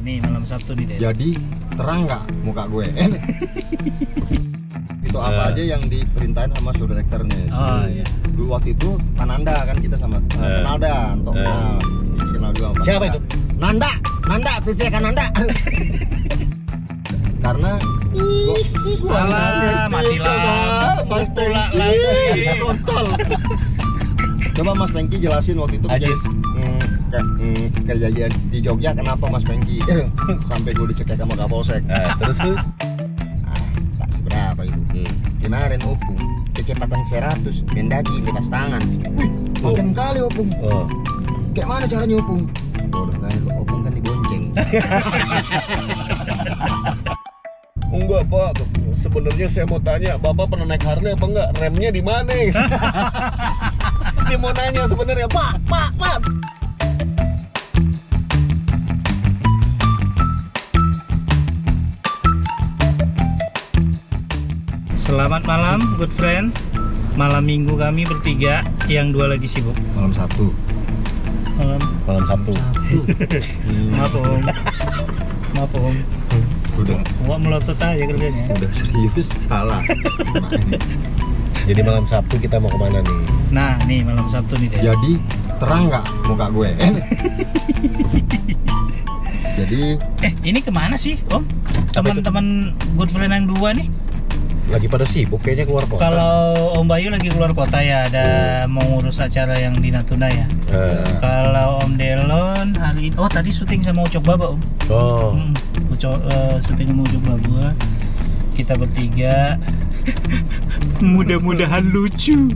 nih malam Sabtu nih, Det. Jadi terang nggak muka gue? Itu apa aja yang diperintahin sama show director nih. Oh iya. Dulu waktu itu Nanda kan kita sama kenal dah, untuk kenal. Ini kenal juga sama Siapa itu? Nanda, Vivi Nanda. Karena gua mati lah. Mas Pula Pengki lagi. kontol. Coba Mas Pengki jelasin waktu itu Ajis. kejadian di Jogja kenapa Mas Pengki sampai gue dicekek sama Kapolsek. Terus tuh Tak seberapa itu. Kemarin Opung kecepatan 100 mendaki lepas tangan. Wih, makin kali Opung. Kayak mana caranya Opung? Bodoh kali Opung kan dibonceng. enggak Pak, sebenarnya saya mau tanya, Bapak pernah naik Harley apa enggak? Remnya di mana? Dia mau nanya sebenarnya, Pak. Selamat malam, good friend. Malam minggu kami bertiga, yang dua lagi sibuk. Malam Sabtu. Malam Sabtu. Maaf Om. Maaf Om. Udah Melotot aja kerjanya. udah serius salah. Jadi malam Sabtu kita mau kemana nih? Nah, nih malam Sabtu nih, Det. Jadi terang nggak muka gue? Jadi Ini kemana sih, Om? Teman-teman good friend yang dua nih. Lagi pada sibuk kayaknya keluar kota. Kalau Om Bayu lagi keluar kota ya, ada mau ngurus acara yang di Natuna ya. Kalau Om Delon hari ini, tadi syuting sama Ucok Baba Om. Syuting sama Ucok Baba. Kita bertiga. Mudah-mudahan lucu.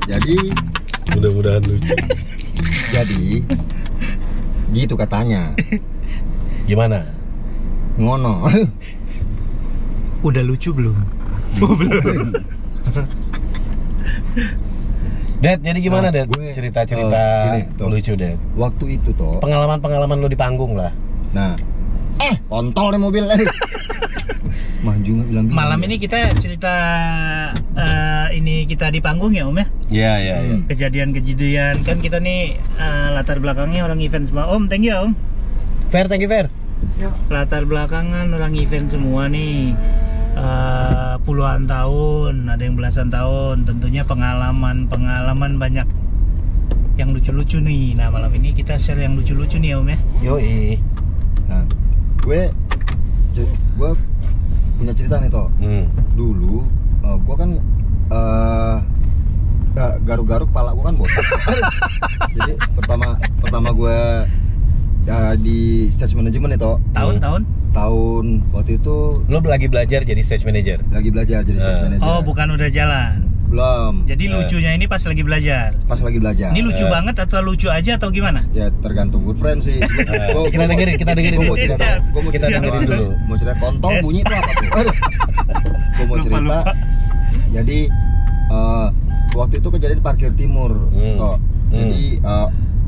jadi Mudah-mudahan lucu. jadi gitu katanya. Gimana? Ngono. Udah lucu belum? Belum. Dad, jadi gimana Dad? gue, Cerita-cerita gini, toh. lucu Dad. Waktu itu toh. Pengalaman-pengalaman lo di panggung lah. Nah, kontol nih mobil. Maju nggak bilang. Malam ini kita cerita ini kita di panggung ya Om ya. Iya. Kejadian-kejadian kan kita nih latar belakangnya orang event semua. Om, thank you Om. Thank you Fair. Latar belakangan orang event semua nih. Puluhan tahun, ada yang belasan tahun. Tentunya pengalaman banyak yang lucu-lucu nih. Nah malam ini kita share yang lucu-lucu nih Om ya. Yoi. Nah, gue punya cerita nih toh. Dulu gue kan garuk-garuk pala gue kan botak. Jadi pertama gue di stage management itu tahun waktu itu lo lagi belajar jadi stage manager. Lagi belajar jadi stage manager. Oh, bukan udah jalan. Belum. Jadi lucunya ini pas lagi belajar. Ini lucu banget atau lucu aja atau gimana? Ya tergantung good friend sih. Kita dengerin. Gue mau cerita dulu. Mau cerita kontol bunyi itu apa tuh? Gue mau cerita. Lupa. Jadi waktu itu kejadian di parkir timur. Toh. Jadi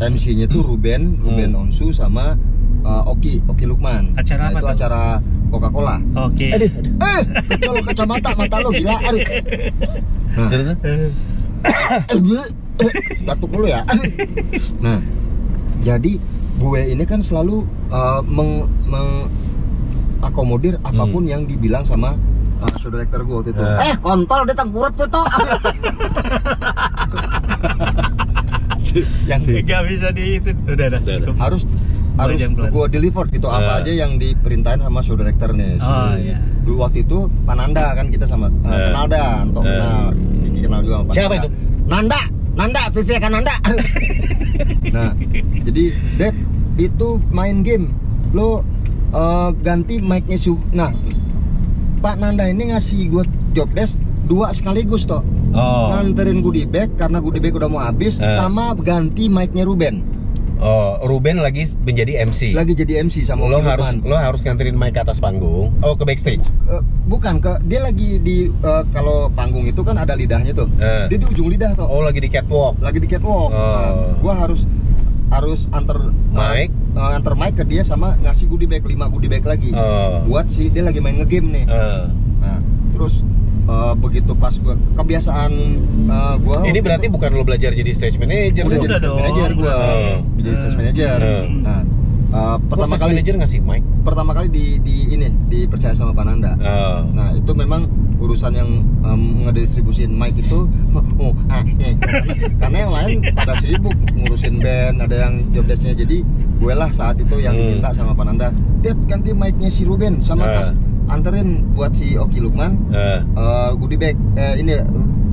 MC-nya tuh Ruben Onsu sama Oki Lukman. Acara apa itu tuh? Acara Coca-Cola. Oke. Kalau kacamata mata lo gila. Nah, batuk dulu ya. Nah, jadi gue ini kan selalu mengakomodir apapun yang dibilang sama show director gue waktu itu. Kontol dia tengkurap tuh toh. Yang Gak bisa di itu. Udah. harus gue deliver gitu apa aja yang diperintahin sama show director nih. Iya. Dulu waktu itu Pananda kan kita sama kenal dah, untuk kenal. Kiki kenal juga sama Pananda. Siapa itu? Nanda, Vivi Nanda. Nah, jadi Dad itu main game. Lo ganti mic-nya Nah, Pak Nanda ini ngasih gue job desk 2 sekaligus toh. Nganterin goodie bag karena goodie bag udah mau habis, sama ganti mic-nya Ruben. Ruben lagi menjadi MC. Lagi jadi MC sama lo harus nganterin mic ke atas panggung. Ke backstage. Bukan, dia lagi di kalau panggung itu kan ada lidahnya tuh. Dia di ujung lidah toh. Lagi di catwalk. Nah, gua harus antar mic ke dia sama ngasih goodie bag 5 goodie bag lagi. Buat dia lagi main ngegame nih. Nah, terus begitu pas gua kebiasaan gua Ini waktu berarti itu, bukan lo belajar jadi stage manager. udah dong? jadi stage dong. manager gua, Oh. jadi stage manager. Nah, pertama Kok stage kali manager ngasih mic. pertama kali ini dipercaya sama Pananda. Oh. Nah, itu memang urusan yang ngedistribusin mic itu karena yang lain pada sibuk ngurusin band, ada yang job desk-nya. Jadi gue lah saat itu yang diminta sama Pananda, "Dep, ganti mic-nya si Ruben sama anterin buat si Oki Lukman goodie bag ini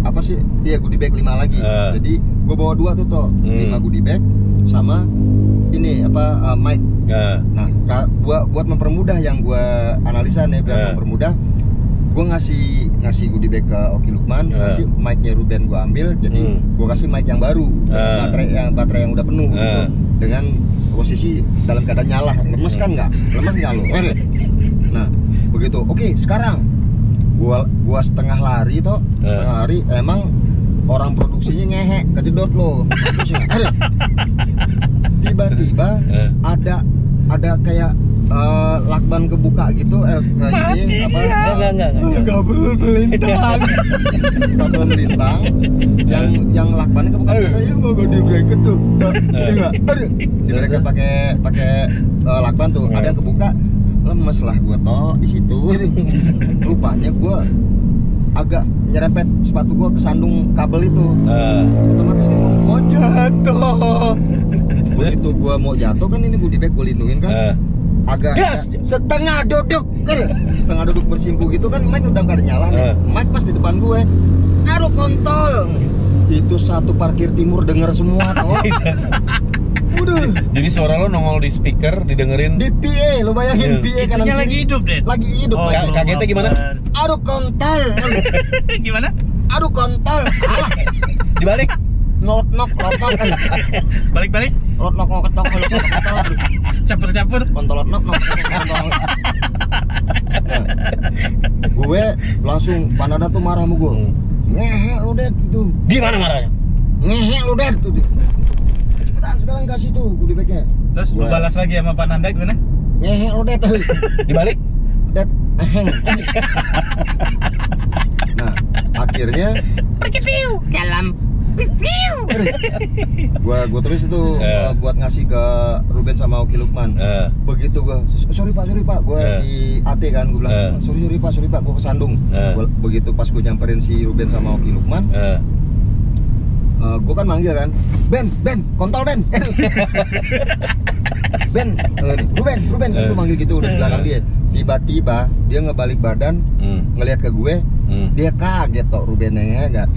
apa sih? Iya, goodie bag 5 lagi." Jadi gue bawa 2 tuh 5 goodie bag sama ini apa mic. Nah, buat mempermudah yang gue analisa nih, biar mempermudah, gue ngasih goodie bag ke Oki Lukman, nanti mic-nya Ruben gue ambil, jadi gue kasih mic yang baru dengan baterai yang udah penuh gitu, dengan posisi dalam keadaan nyala. Lemes nggak lo? Nah, begitu. Oke, sekarang gua setengah lari emang orang produksinya ngehe kejedot lo. Tiba-tiba ada kayak lakban kebuka gitu, ini apa? Enggak. Kabel melintang. Kabel melintang. Yang lakbannya kebuka biasanya mau di bracket tuh. Enggak. Di bracket pakai lakban tuh. Ada yang kebuka, lemes lah gua toh di situ. Rupanya gua agak nyerempet sepatu gua ke sandung kabel itu. Otomatis kan mau jatuh. Begitu gua mau jatuh kan, ini goodie bag gua lindungin kan. Agak setengah duduk bersimpuh gitu kan, mic udah gak ada nyala nih. Mic pas di depan gue, aduh kontol. Itu satu parkir timur denger semua toh. Udah. Jadi suara lo nongol di speaker, didengerin Di PA, lo bayangin PA kanan Itunya kiri. lagi hidup, Ded. Lagi hidup. Oh, Pak. kagetnya gimana? Aduh kontol. Gimana? Aduh kontol. Alah, Dibalik. nok kan. Balik-balik, Nok ketok. campur-campur. Kontol nok. Nah, gue langsung Pananda tuh marah sama gue. Ngehe lu Det itu. Gimana marahnya? Ngehe lu Det tuh. Cepetan sekarang kasih tuh goodie bag-nya. Terus lu Gua- balas lagi sama Pak Nanda gimana? Ngehe lu Det. Dibalik. Det eheng. Nah, akhirnya dalam gua terus itu buat ngasih ke Ruben sama Oki Lukman. Begitu gua, sorry pak, gua di AT kan, gua bilang sorry pak, gua kesandung. Begitu pas gua nyamperin si Ruben sama Oki Lukman, gua kan manggil kan, Ben, kontol Ben. Ben, Ruben kan gua manggil gitu udah di belakang dia. Tiba-tiba dia ngebalik badan, ngelihat ke gue. Dia kaget toh Rubennya kan.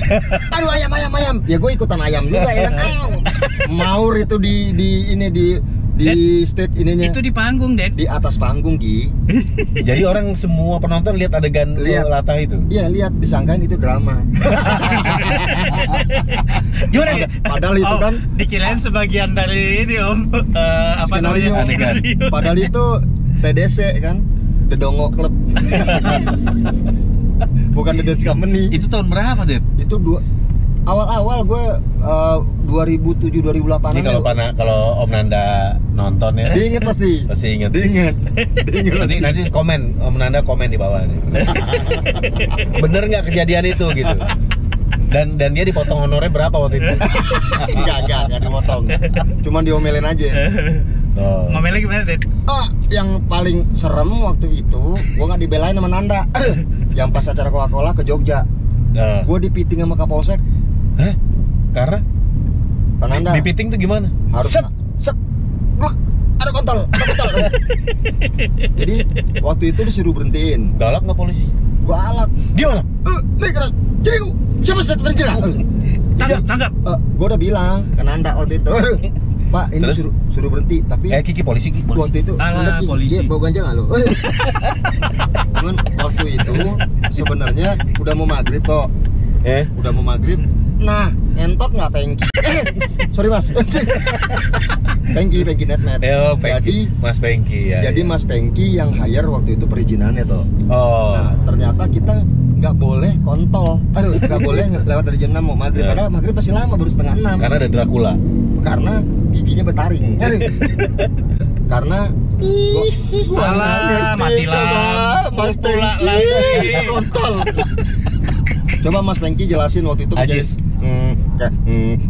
Aduh ayam. Ya gue ikutan ayam juga ya kan. Maur itu di stage ininya. Itu di panggung, Ded. Di atas panggung Ki. Jadi orang semua penonton lihat adegan Lihat. latah itu. Iya lihat, disangkain itu drama. Gimana? Padahal itu kan dikirain sebagian dari ini Om, apa skenario. namanya? Skenario. Padahal itu TDC kan, The Dongo Club. Bukan The Dance Company. Itu tahun berapa, Ded? Itu awal-awal gue 2007-2008. Ini kalau Om Nanda nonton ya. Dia inget pasti. Pasti inget. Nanti komen, Om Nanda komen di bawah nih. Bener nggak kejadian itu gitu? Dan dia dipotong honornya berapa waktu itu? Enggak dimotong. Cuman diomelin aja. Oh. Ngomelnya gimana, Ded? Oh, yang paling serem waktu itu gua nggak dibelain sama Nanda. Yang pas acara Coca-Cola ke Jogja, Nah. gua dipiting sama Kapolsek. Hah? Karena? Pak Nanda Dipiting tuh gimana? harus sep glek, ada kontol. Jadi waktu itu disuruh berhentiin. Galak nggak polisi? Gua alak. Gimana? Nih kan, jadi siapa sih berhentiin? Tangkap. Gua udah bilang ke Nanda waktu itu. Pak, ini Terus? suruh berhenti, tapi Kiki polisi. waktu itu Alah, Ki, polisi. dia bawa ganja nggak lo? Cuman waktu itu sebenarnya udah mau maghrib kok, udah mau maghrib. Nah, entot nggak Pengki? Sorry mas, Pengki netmet. Jadi Mas Pengki ya. jadi Mas Pengki yang hire waktu itu perizinannya toh. Oh. Nah, ternyata kita nggak boleh kontol. Aduh, nggak boleh lewat dari jam 6 mau maghrib. Padahal maghrib masih lama, baru setengah 6. Karena ada Dracula. Karena giginya betaring. Karena Alah, mati lah. Mas Pula Pengki lagi. kontol. Coba Mas Pengki jelasin waktu itu Ajis.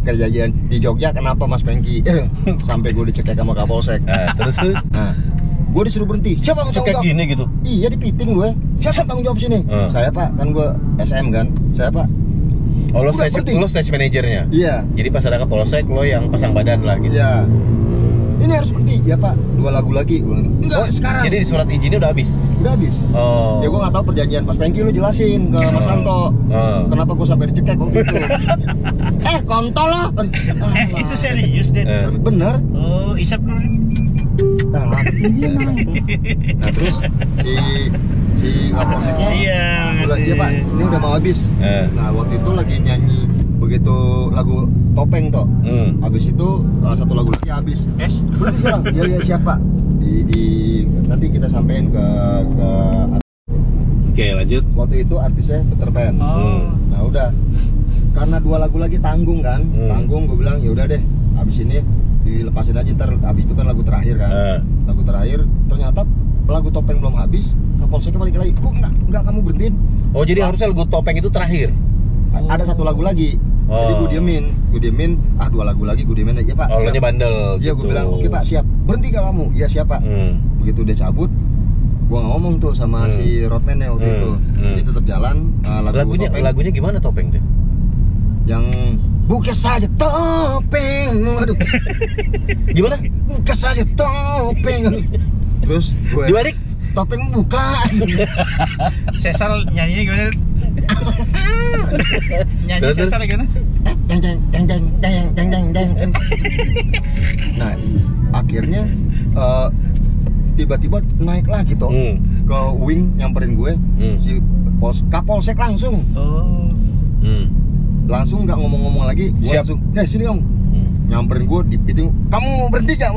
kejadian di Jogja kenapa Mas Pengki sampai gue dicekek sama Kapolsek. Terus Nah, gue disuruh berhenti. Siapa yang tanggung cekek jawab? gini gitu. Iya di piting gue. Siapa tanggung jawab sini? Saya Pak, kan gue SM kan. Saya Pak. Oh, lo Udah, stage, berhenti. lo stage manajernya. Iya. Jadi pas ada Kapolsek lo yang pasang badan lah gitu. Iya. Ini harus berhenti. Ya Pak, 2 lagu lagi. Enggak, sekarang. Jadi di surat izinnya udah habis. Udah habis. Oh. Ya gue nggak tahu perjanjian. Mas Pengki lu jelasin ke Mas Santo. Kenapa gue sampai dicekek waktu itu? Kontol lah. Itu serius deh. Bener. Oh, isap dulu. Nah, terus si Kapolseknya Iya, bilang, iya Pak, ini udah mau habis. Nah, waktu itu lagi nyanyi begitu lagu Topeng toh. Habis itu satu lagu lagi habis. Yes. Berarti sekarang, ya siap Pak. Nanti kita sampein ke Oke, lanjut. waktu itu artisnya Peter Pan. Oh. Nah udah, karena 2 lagu lagi tanggung kan, tanggung gue bilang ya udah deh, habis ini dilepasin aja ntar, habis itu kan lagu terakhir kan, lagu terakhir ternyata lagu Topeng belum habis, Kapolseknya balik lagi, kok nggak kamu berhentiin? Oh, jadi harusnya lagu Topeng itu terakhir. Ada 1 lagu lagi, jadi gue diemin, 2 lagu lagi gue diemin aja Pak. Oh, lo nya siap. bandel. Iya gitu. gue bilang oke Pak siap, berhenti gak kamu? Iya siap Pak. Begitu dia cabut, gue nggak ngomong tuh sama si roadman-nya waktu itu, jadi tetap jalan lagu Topeng. Lagunya gimana Topeng tuh? Yang buka saja topeng, aduh. Gimana? Buka saja topeng, aduh. Terus gue Dibalik. topeng buka. Sesal nyanyinya gimana? Nyanyi Terus? Sesal gimana? Deng deng deng deng deng deng deng deng. Nah akhirnya tiba-tiba naik lagi toh ke wing nyamperin gue si Kapolsek langsung Oh. langsung nggak ngomong-ngomong lagi, gue Siap. langsung sini kamu nyamperin gue di piting, kamu berhenti gak?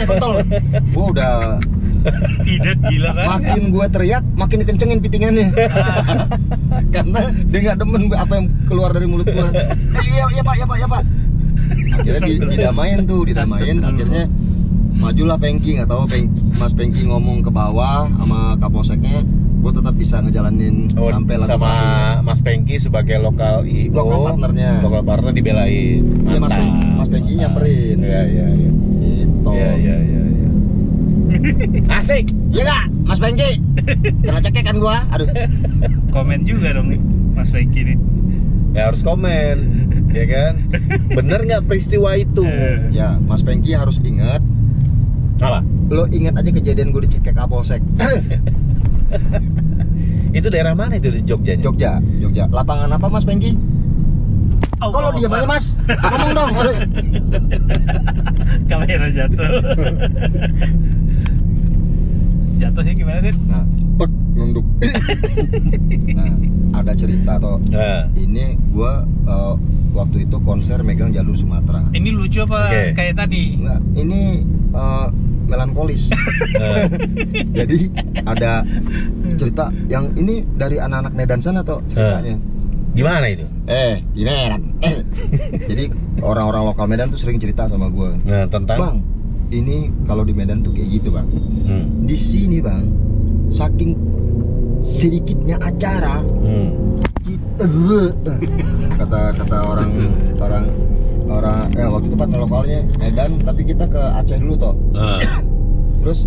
Kontol gue udah Idet gila kan? makin gue teriak makin dikencengin pitingannya karena dia nggak demen apa yang keluar dari mulut gue. Iya pak akhirnya didamain akhirnya majulah Pengki, nggak tahu Mas Pengki ngomong ke bawah sama Kapolseknya, gue tetap bisa ngejalanin sampai lagu sama terakhir. Mas Pengki sebagai lokal IO, Lokal partnernya. lokal partner dibelain. Iya, Mas Pengki nyamperin. Iya. Gitu. Iya. Asik, iya nggak, Mas Pengki? Kena cekek kan gua, aduh. Komen juga dong nih, Mas Pengki nih. Ya harus komen, ya kan? Bener nggak peristiwa itu? Ya, Mas Pengki harus ingat. Apa? Lo ingat aja kejadian gue dicekek Kapolsek. Itu daerah mana itu di Jogja? Jogja. Lapangan apa Mas Pengki? Oh, Kalau diam aja Mas, ngomong dong. Kamera jatuh. Jatuhnya gimana Dit? Nah, nunduk. Nah, ada cerita toh. Ini gua waktu itu konser megang jalur Sumatera. Ini lucu apa Oke. kayak tadi? Enggak, ini melankolis. Jadi ada cerita yang ini dari anak-anak Medan sana toh ceritanya. Gimana itu? Di Medan. Jadi orang-orang lokal Medan tuh sering cerita sama gua. Nah, tentang Bang, ini kalau di Medan tuh kayak gitu Bang. Di sini Bang, saking sedikitnya acara, kata orang waktu itu partner lokalnya Medan, tapi kita ke Aceh dulu toh. Terus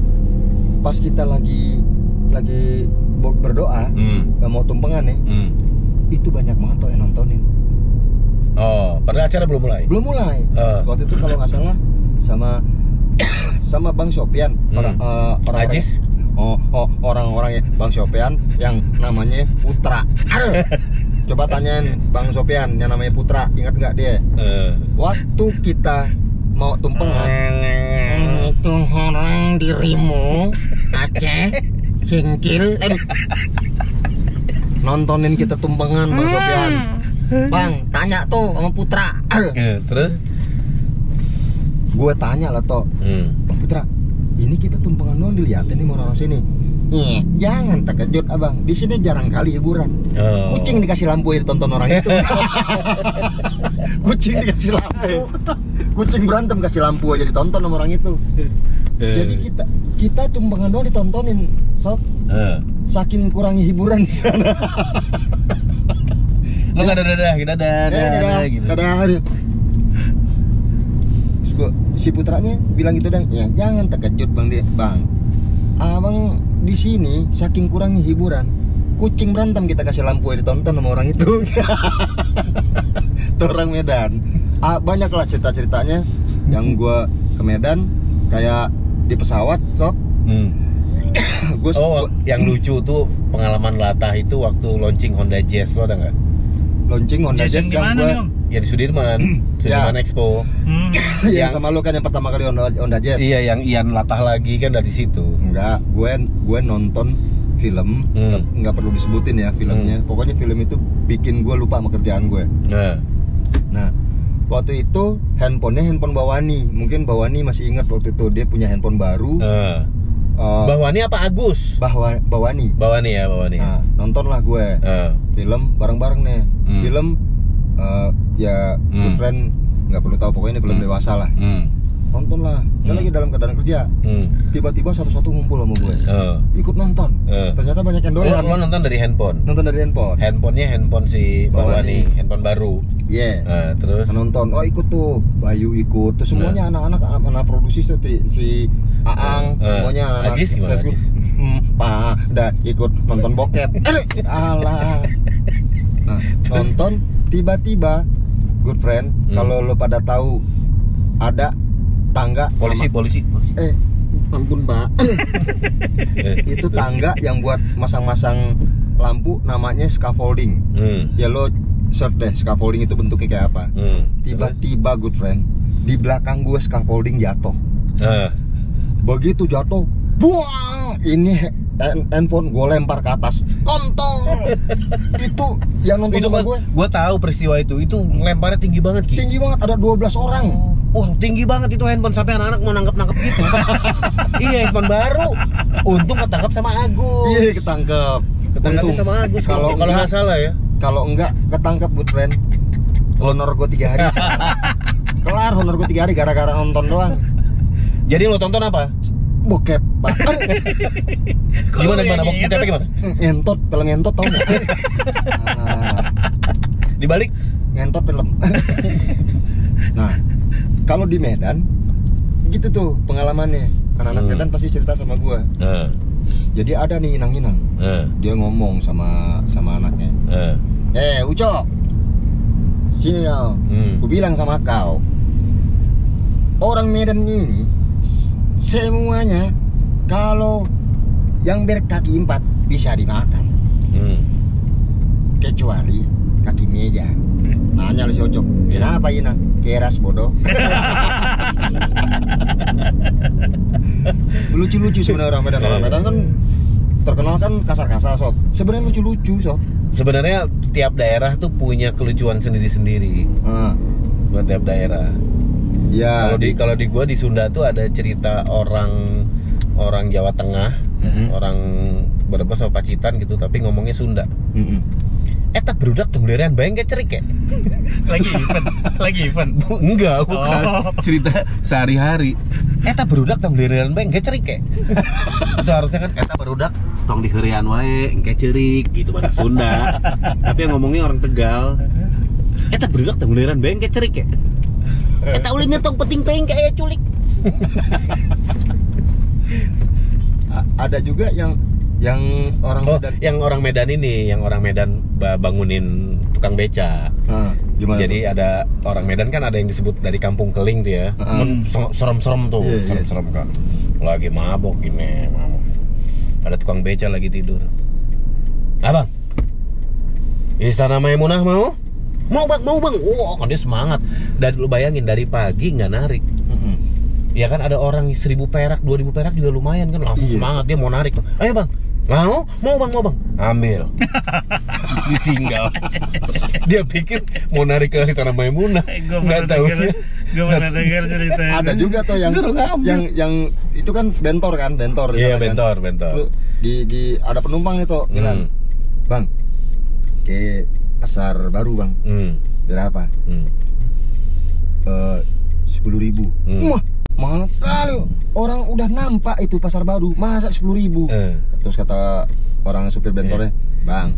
pas kita lagi berdoa nggak mau tumpengan nih, itu banyak banget toh yang nontonin. Oh, padahal acara belum mulai. Belum mulai. Waktu itu kalau nggak salah sama Bang Sopian, orang Ajis. orang-orangnya Bang Sopian yang namanya Putra. Aduh. Coba tanyain Bang Sopian yang namanya Putra, ingat nggak dia? Waktu kita mau tumpengan, itu orang dirimu Aceh Singkil nontonin kita tumpengan Bang Sopian. Bang, tanya tuh sama Putra. Terus? Gue tanya lah toh, Bang Putra, ini kita tumpengan doang dilihatin nih orang-orang sini. Iya, jangan terkejut abang. Di sini jarang kali hiburan. Kucing dikasih lampu ya ditonton orang itu. Kucing dikasih lampu. Kucing berantem kasih lampu aja ditonton sama orang itu. Jadi kita tumpengan doang ditontonin, sob. Saking kurangnya hiburan di sana. Lo nggak dadah gitu, dadah gitu. Dadah. Terus si putranya bilang gitu dong, ya jangan terkejut bang. Abang di sini saking kurangnya hiburan, kucing berantem kita kasih lampu ya ditonton sama orang itu. Itu orang Medan. Banyak lah cerita-ceritanya yang gua ke Medan kayak di pesawat, sob. Yang lucu tuh pengalaman latah itu waktu launching Honda Jazz, lo ada nggak? Launching Honda Jazz yang gua ya di Sudirman Expo. Yang sama lu kan yang pertama kali Honda Jazz. Iya, yang Ian latah lagi kan dari situ. Enggak, gue nonton film, nggak perlu disebutin ya filmnya. Pokoknya film itu bikin gue lupa sama kerjaan gue. Nah, waktu itu handphonenya handphone Bawani. Mungkin Bawani masih ingat waktu itu dia punya handphone baru. Bawani apa Agus? Bawani. Bawani ya, Bawani. Nah, nontonlah gue film bareng-bareng nih. Film good friend, nggak perlu tahu, pokoknya ini film dewasa lah. Nonton lah, dia lagi dalam keadaan kerja. Tiba-tiba satu-satu ngumpul sama gue, ikut nonton. Ternyata banyak yang doyan. Lo nonton dari handphone? Nonton dari handphone. Handphonenya handphone si Bawani, handphone baru. Iya. Terus nonton, ikut tuh, Bayu ikut, terus semuanya anak-anak produksi tuh si Aang, semuanya anak-anak. Ajis gimana? Ajis? Udah ikut nonton bokep. Alah. Nah, nonton tiba-tiba good friend, kalau lo pada tahu ada tangga polisi. Ampun Pak. Itu tangga yang buat masang-masang lampu, namanya scaffolding. Ya lo search deh scaffolding itu bentuknya kayak apa. Tiba-tiba good friend, di belakang gue scaffolding jatuh. Begitu jatuh, buang, ini handphone gue lempar ke atas, kontol. Itu yang nonton sama gue tahu peristiwa itu lemparnya tinggi banget, Ki. Tinggi banget, ada 12 orang. Tinggi banget itu handphone, sampai anak-anak mau nangkep gitu. Iya, handphone baru. Untung ketangkep sama Agus. Iya, ketangkep sama Agus. Kalau nggak salah ya. Kalau enggak ketangkep good friend, honor gue 3 hari. Kelar honor gue 3 hari gara-gara nonton doang. Jadi lo tonton apa? Bokep, Pak. Gimana bokepnya gimana? Ngentot, film ngentot tau nggak? Dibalik ngentot film. Nah, kalau di Medan gitu tuh pengalamannya. Anak-anak Medan pasti cerita sama gua. Jadi ada nih inang-inang. Dia ngomong sama anaknya. Ucok, sini kau. Gua bilang sama kau, orang Medan ini semuanya kalau yang berkaki 4 bisa dimakan, kecuali kaki meja. Nanya lu si Ocok, kenapa Inang? Keras bodoh. Lucu-lucu sebenarnya orang Medan. Orang Medan kan terkenal kan kasar-kasar, sob. Sebenarnya lucu-lucu, sob. Sebenarnya setiap daerah tuh punya kelucuan sendiri-sendiri. Buat tiap daerah. Ya, kalau di gua di Sunda tuh ada cerita orang Jawa Tengah, orang Brebes sama Pacitan gitu, tapi ngomongnya Sunda. Eta berudak tungleran bayang kayak cerik ya? Lagi event. Enggak, bukan. Cerita sehari-hari. Eta berudak tungleran bayang kayak cerik ya? Itu harusnya kan eta berudak tong diheurean wae engke cerik gitu bahasa Sunda. Tapi yang ngomongnya orang Tegal. Eta berudak tungleran bayang kayak cerik ya? Eta ulinnya tong penting teuing kayak culik. Ada juga yang orang Medan. Yang orang Medan ini, yang orang Medan bangunin tukang beca. Gimana? Jadi tuh? Ada orang Medan kan ada yang disebut dari Kampung Keling tuh ya. Serem-serem tuh, serem-serem kan. Lagi mabok gini, mabok. Ada tukang beca lagi tidur. Abang, Istana Maimunah mau? Mau bang. Kan dia semangat. Dan lu bayangin dari pagi nggak narik. Ya kan ada orang 1.000 perak, 2.000 perak juga lumayan kan, langsung semangat dia mau narik. Ayo bang, mau bang, ambil. Ditinggal. Dia pikir mau narik ke Istana Maimunah. Nggak tahu. Gue pernah dengar cerita. Ada juga tuh yang itu kan bentor. Iya, bentor. Lu, di ada penumpang itu bilang, bang, ke pasar baru bang, berapa? 10.000. Wah, mahal kali. Orang udah nampak itu pasar baru, masa 10.000? Terus kata orang supir bentornya, bang,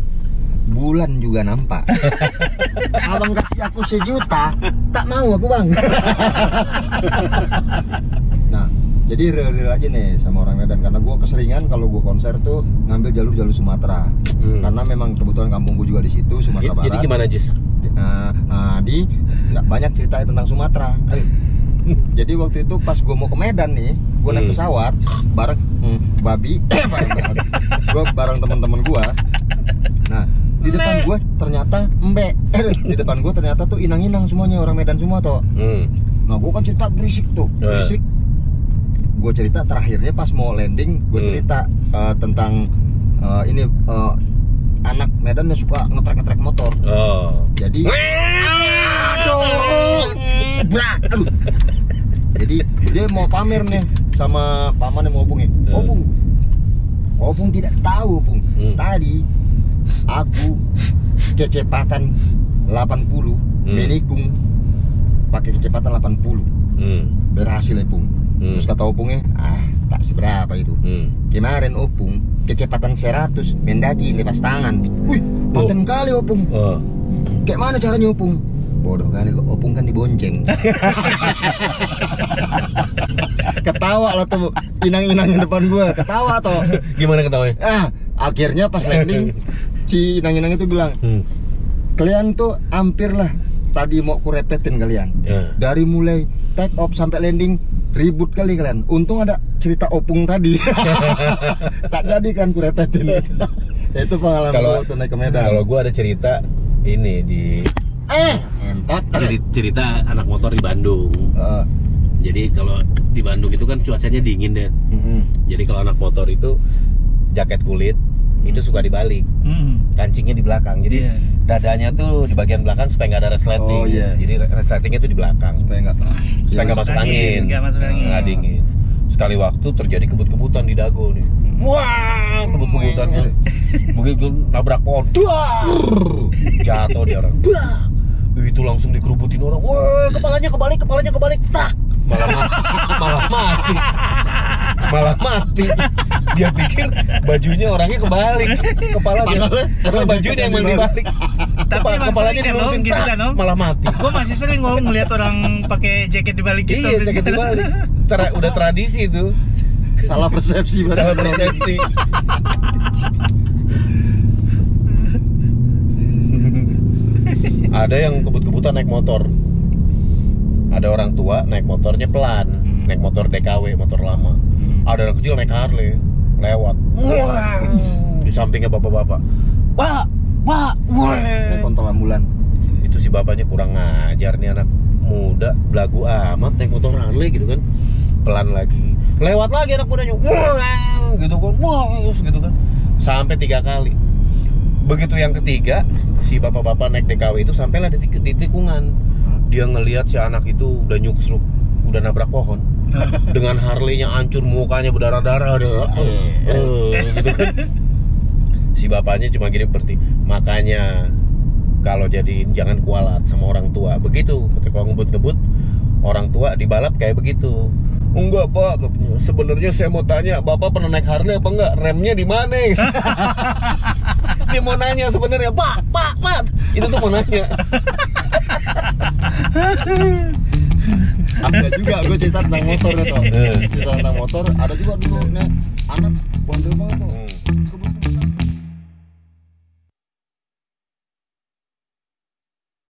bulan juga nampak. Abang kasih aku 1 juta, tak mau aku bang. Nah, jadi real aja nih sama orang Medan, karena gue keseringan kalau gue konser tuh ngambil jalur Sumatera. Karena memang kebetulan kampung gue juga di situ, Sumatera Barat. Jadi gimana Jis? Nggak banyak cerita tentang Sumatera. Jadi waktu itu pas gue mau ke Medan nih, gue naik pesawat bareng gue bareng teman-teman gue. Nah, di depan gue ternyata di depan gue ternyata tuh inang-inang semuanya, orang Medan semua toh. Nah, gue kan cerita berisik tuh, berisik. Gue cerita terakhirnya pas mau landing, gue cerita tentang anak Medan yang suka ngetrek motor. Jadi aduh. Jadi dia mau pamer nih sama paman yang mau hubungin. Opung tidak tahu, Opung. Tadi aku kecepatan 80, menikung pakai kecepatan 80. Berhasil ya, Pung. Terus kata Opungnya, tak seberapa itu. Kemarin Opung kecepatan 100, mendaki lepas tangan. Wih, paten kali Opung. Kayak mana caranya Opung? Bodoh kali, Opung kan dibonceng. Ketawa lah tuh inang-inang di depan gua, ketawa toh. Gimana ketawanya? Akhirnya pas landing si inang-inang itu bilang, kalian tuh hampir lah tadi mau kurepetin kalian. Dari mulai take off sampai landing ribut kali kalian. Untung ada cerita Opung tadi. Tak jadi kan kurepetin itu. Itu pengalaman gua waktu naik ke Medan. Kalau gua ada cerita ini di cerita anak motor di Bandung. Jadi kalau di Bandung itu kan cuacanya dingin deh. Jadi kalau anak motor itu jaket kulit itu suka dibalik, kancingnya di belakang. Jadi dadanya tuh di bagian belakang supaya nggak ada resleting. Jadi resletingnya tuh di belakang supaya nggak masuk angin, nggak dingin. Sekali waktu terjadi kebut-kebutan di dago nih. Wah, kebut-kebutan kan. Begitu nabrak pohon, jatuh dia orang. Itu langsung dikerubutin orang. Wah, kepalanya kebalik, tak. Malah mati. Dia pikir bajunya orangnya kebalik, kepalanya. Karena bajunya yang dibalik. Tapi kepalanya dilurusin gitu kan, Om? malah mati. Gue masih sering ngeliat orang pakai jaket dibalik gitu. Iya, jaket dibalik. Udah tradisi itu. Salah persepsi. Ada yang kebut-kebutan naik motor. Ada orang tua naik motornya pelan, naik motor DKW, motor lama. Ada anak kecil naik Harley, lewat. Di sampingnya bapak-bapak. Pak. Ini kontol ambulan. Itu si bapaknya kurang ngajar nih, anak muda belagu amat naik motor Harley gitu kan. Pelan lagi. Lewat lagi anak mudanya. Gitu kan. Sampai 3 kali. Begitu yang ketiga, si bapak-bapak naik DKW itu sampailah di tikungan. Dia ngelihat si anak itu udah nyuksruk, udah nabrak pohon. Dengan Harley-nya hancur, mukanya berdarah-darah, gitu kan. Si bapaknya cuma gini berarti, makanya kalau jadiin jangan kualat sama orang tua. Begitu, kalau ngebut-ngebut orang tua dibalap kayak begitu. Enggak Pak, sebenarnya saya mau tanya, Bapak pernah naik Harley apa enggak? Remnya di mana? Dia mau nanya sebenarnya, Pak, itu tuh mau nanya. Ada juga gue cerita tentang motor itu. Cerita tentang motor, ada juga dulu nih anak bandel banget tuh.